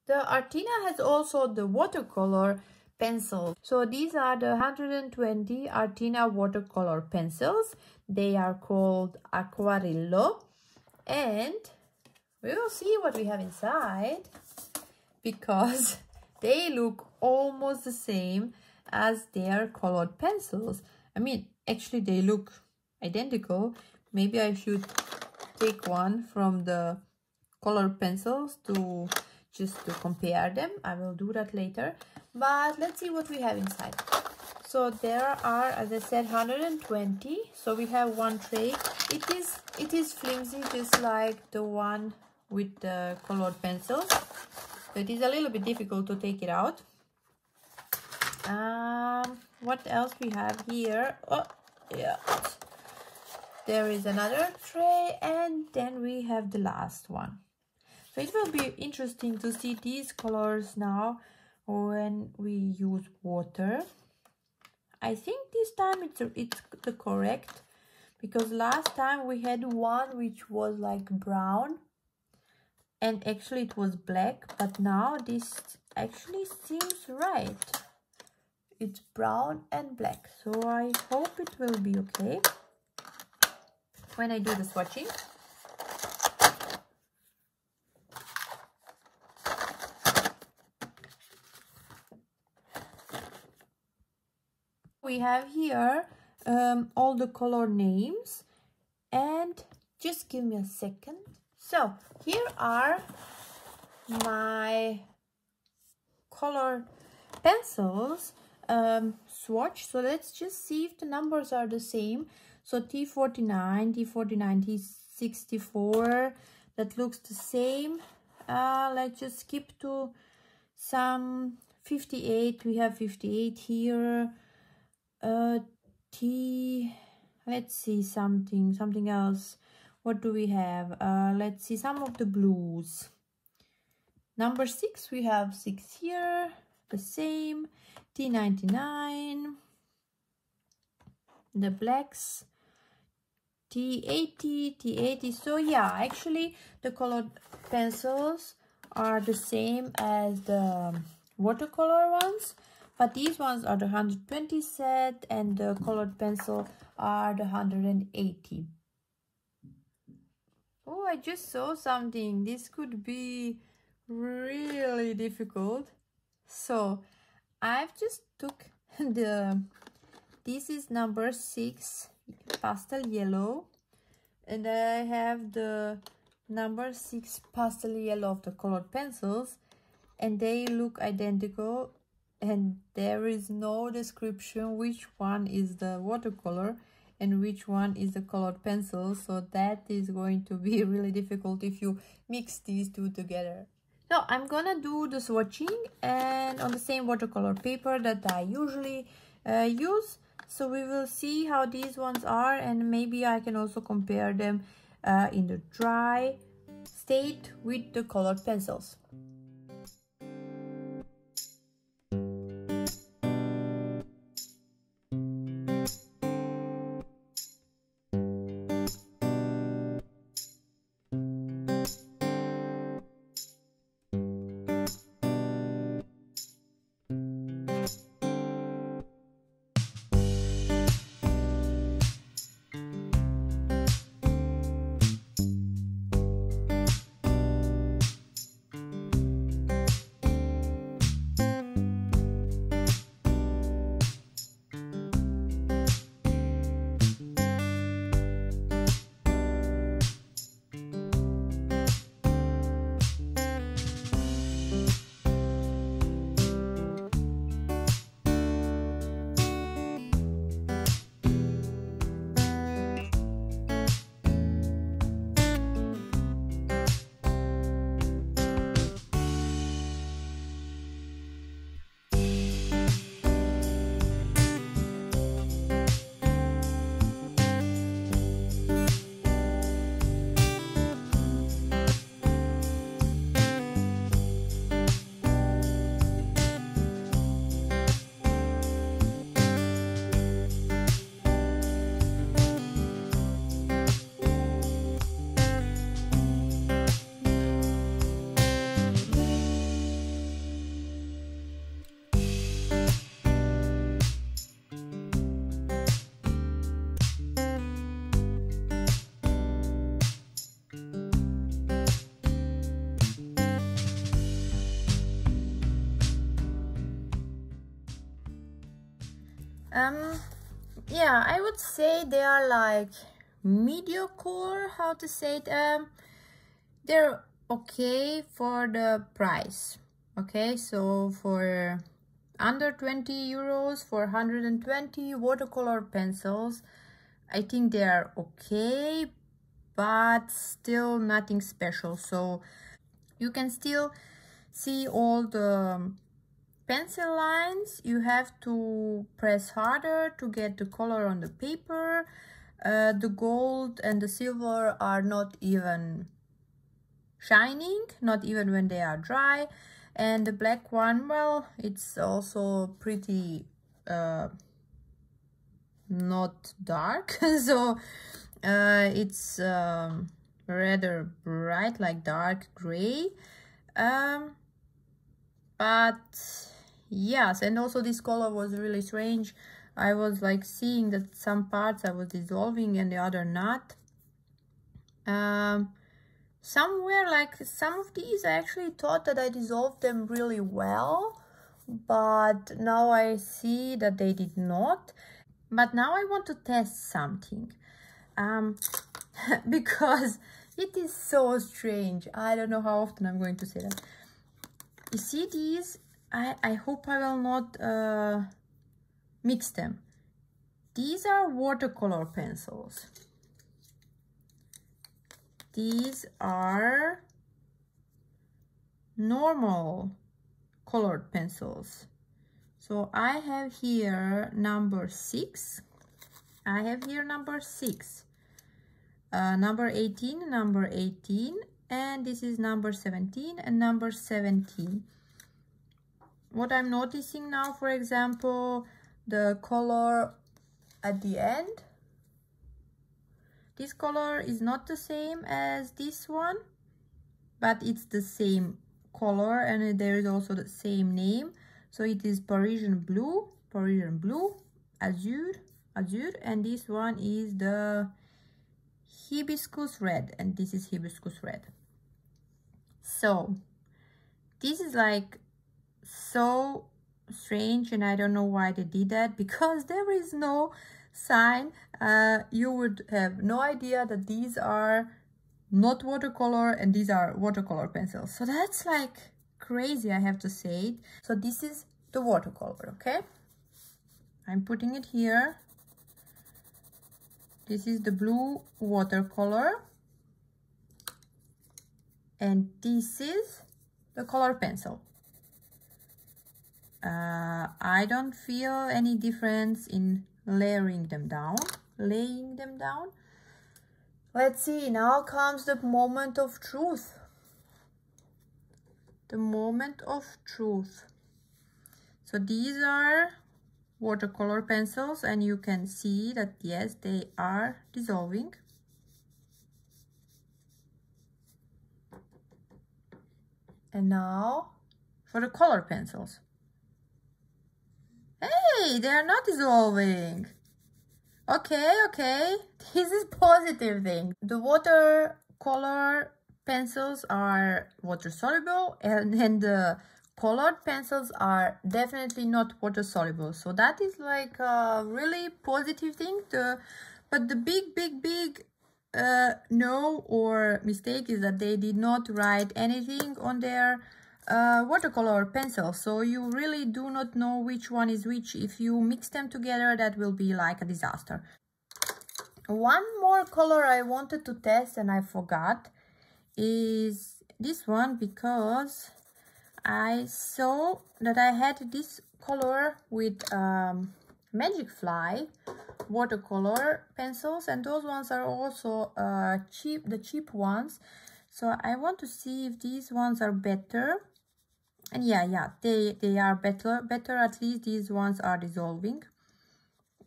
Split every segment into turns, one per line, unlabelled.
The Artina has also the watercolor pencil. So these are the 120 Artina watercolor pencils. They are called Aquarilo, and we will see what we have inside, because they look almost the same as their colored pencils. I mean, actually they look identical. Maybe I should take one from the colored pencils to compare them. I will do that later, but let's see what we have inside. So there are, as I said, 120. So we have one tray. It is flimsy, just like the one with the colored pencils. So it is a little bit difficult to take it out. What else we have here? Oh, yeah. There is another tray, and then we have the last one. So it will be interesting to see these colors now when we use water. I think this time it's the correct, because last time we had one which was like brown and actually it was black, but now this actually seems right. It's brown and black, so I hope it will be okay when I do the swatching. We have here all the color names, and just give me a second. So here are my color pencils swatch. So let's just see if the numbers are the same. So T49, T64, that looks the same. Let's just skip to some 58. We have 58 here. Let's see something else. What do we have? Let's see some of the blues. Number 6, we have 6 here, the same. T99, the blacks, T80. So yeah, actually the colored pencils are the same as the watercolor ones, but these ones are the 120 set and the colored pencil are the 180. Oh, I just saw something. This could be really difficult. So I've just took this is number 6 pastel yellow, and I have the number 6 pastel yellow of the colored pencils, and they look identical, and there is no description which one is the watercolor and which one is the colored pencil. So that is going to be really difficult if you mix these two together. So I'm gonna do the swatching and on the same watercolor paper that I usually use. So we will see how these ones are, and maybe I can also compare them in the dry state with the colored pencils. Yeah, I would say they are like mediocre, how to say it. They're okay for the price. Okay, so for under 20 euros for 120 watercolor pencils, I think they are okay, but still nothing special. So you can still see all the pencil lines. You have to press harder to get the color on the paper. The gold and the silver are not even shining, not even when they are dry. And the black one, well, it's also pretty not dark. So it's rather bright, like dark gray. But yes, and also this color was really strange. I was like seeing that some parts I was dissolving and the other not. Somewhere, like some of these, I actually thought that I dissolved them really well, but now I see that they did not. But now I want to test something, because it is so strange. I don't know how often I'm going to say that. You see these? I hope I will not mix them. These are watercolor pencils. These are normal colored pencils. So I have here number 6. I have here number 6. Number 18, number 18, and this is number 17 and number 17. What I'm noticing now, for example, the color at the end. This color is not the same as this one, but it's the same color, and there is also the same name. So it is Parisian blue, azure, and this one is the hibiscus red, and this is hibiscus red. So this is like so strange, and I don't know why they did that, because there is no sign. You would have no idea that these are not watercolor and these are watercolor pencils. So that's like crazy, I have to say it. So this is the watercolor, okay? I'm putting it here. This is the blue watercolor, and this is the color pencil. I don't feel any difference in laying them down. Let's see, now comes the moment of truth. The moment of truth. So these are watercolor pencils, and you can see that yes, they are dissolving. And now for the color pencils. Hey, they are not dissolving. Okay, this is positive thing. The watercolor pencils are water soluble, and the colored pencils are definitely not water soluble. So that is like a really positive thing. But the big no or mistake is that they did not write anything on their watercolor pencil, so you really do not know which one is which. If you mix them together, that will be like a disaster. One more color I wanted to test and I forgot is this one, because I saw that I had this color with Magicfly watercolor pencils, and those ones are also the cheap ones. So I want to see if these ones are better. And yeah, they are better. At least these ones are dissolving,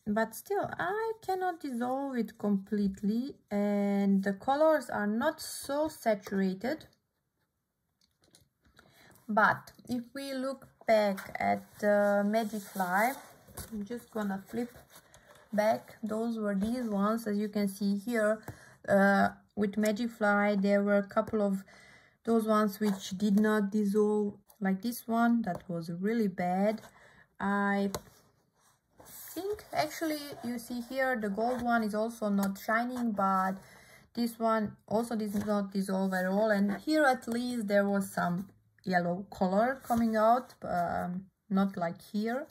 but still I cannot dissolve it completely, and the colors are not so saturated. But if we look back at the Magicfly, I'm just gonna flip back. Those were these ones, as you can see here. With Magicfly, there were a couple of those ones which did not dissolve, like this one that was really bad. I think actually you see here the gold one is also not shining, but this one also does not dissolve at all, and here at least there was some yellow color coming out, not like here.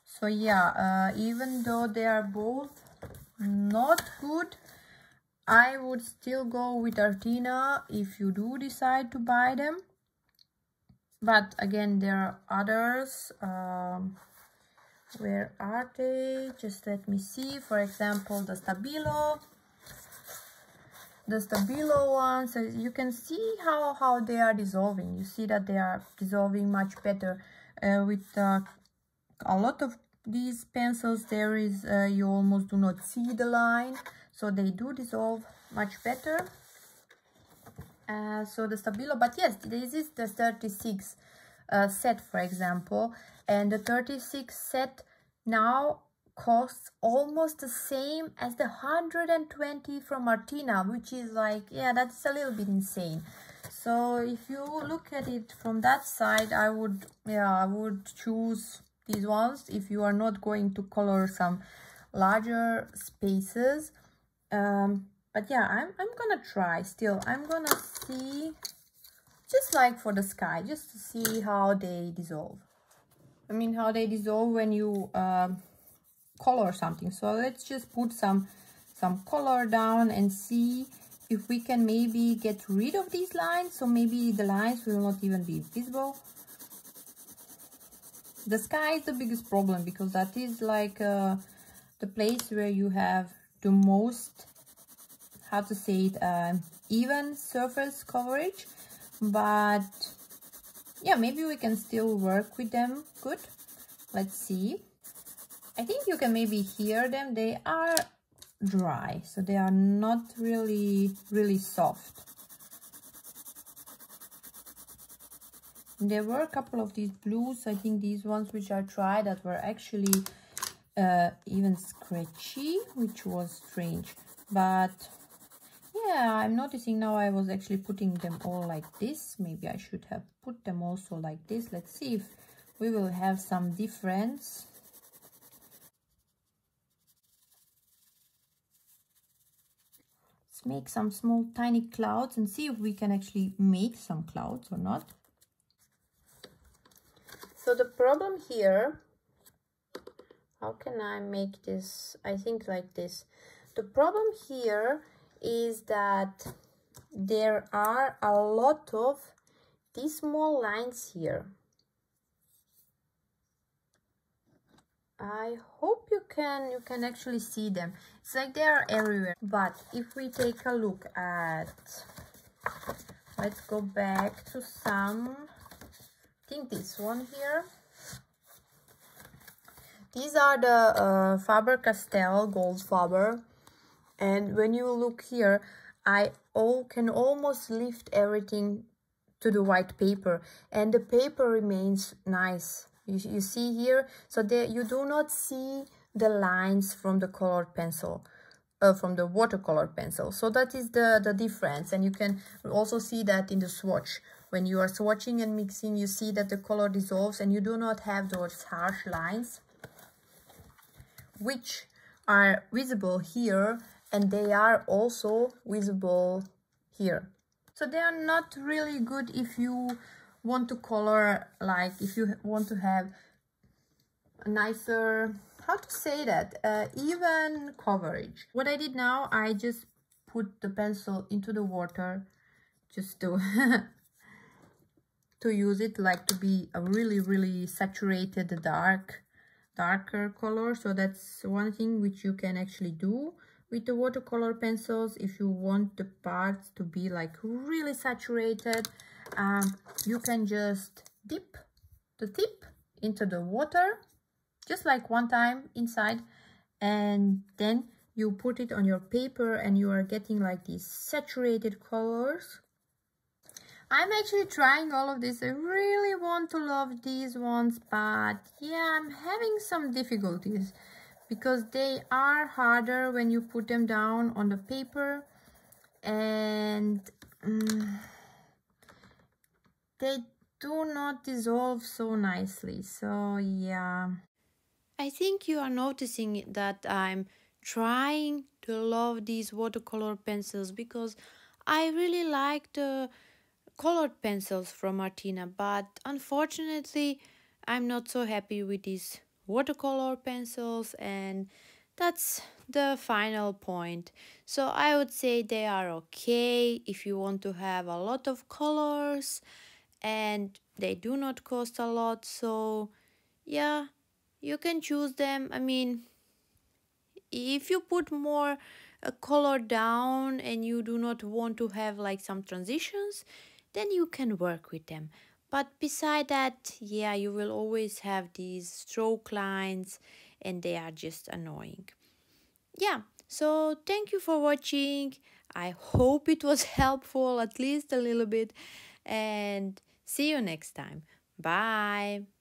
So yeah, even though they are both not good, I would still go with Artina if you do decide to buy them. But again, there are others. Where are they? Just let me see. For example, the Stabilo ones. So you can see how they are dissolving. You see that they are dissolving much better. With a lot of these pencils, there is you almost do not see the line, so they do dissolve much better. So the Stabilo, but yes, this is the 36 set, for example, and the 36 set now costs almost the same as the 120 from Artina, which is like, yeah, that's a little bit insane. So if you look at it from that side, I would choose these ones if you are not going to color some larger spaces. But yeah, I'm gonna try still. I'm gonna see, just like for the sky, just to see how they dissolve. I mean, how they dissolve when you color something. So let's just put some color down and see if we can maybe get rid of these lines. So maybe the lines will not even be visible. The sky is the biggest problem, because that is like the place where you have the most, how to say it, even surface coverage. But yeah, maybe we can still work with them good. Let's see. I think you can maybe hear them. They are dry, so they are not really soft. There were a couple of these blues, I think these ones which I tried, that were actually even scratchy, which was strange. But yeah, I'm noticing now I was actually putting them all like this. Maybe I should have put them also like this. Let's see if we will have some difference. Let's make some small tiny clouds and see if we can actually make some clouds or not. So the problem here, how can I make this? I think like this. The problem here is that there are a lot of these small lines here. I hope you can actually see them. It's like they are everywhere. But if we take a look at, let's go back to some, I think this one here. These are the Faber-Castell Gold Faber, and when you look here, I can almost lift everything to the white paper, and the paper remains nice. You see here, so there you do not see the lines from the colored pencil, from the watercolor pencil. So that is the difference, and you can also see that in the swatch. When you are swatching and mixing, you see that the color dissolves and you do not have those harsh lines, which are visible here, and they are also visible here. So they are not really good if you want to color, like if you want to have a nicer, how to say that, even coverage. What I did now, I just put the pencil into the water just to to use it, like to be a really saturated darker color. So that's one thing which you can actually do with the watercolor pencils. If you want the parts to be like really saturated, you can just dip the tip into the water, just like one time inside, and then you put it on your paper and you are getting like these saturated colors. I'm actually trying all of this. I really want to love these ones, but yeah, I'm having some difficulties because they are harder when you put them down on the paper, and they do not dissolve so nicely. So yeah, I think you are noticing that I'm trying to love these watercolor pencils because I really like the colored pencils from Artina, but unfortunately I'm not so happy with these watercolor pencils, and that's the final point. So I would say they are okay if you want to have a lot of colors, and they do not cost a lot. So yeah, you can choose them. I mean, if you put more color down and you do not want to have like some transitions, then you can work with them. But beside that, yeah, you will always have these stroke lines and they are just annoying. Yeah, so thank you for watching. I hope it was helpful at least a little bit, and see you next time. Bye.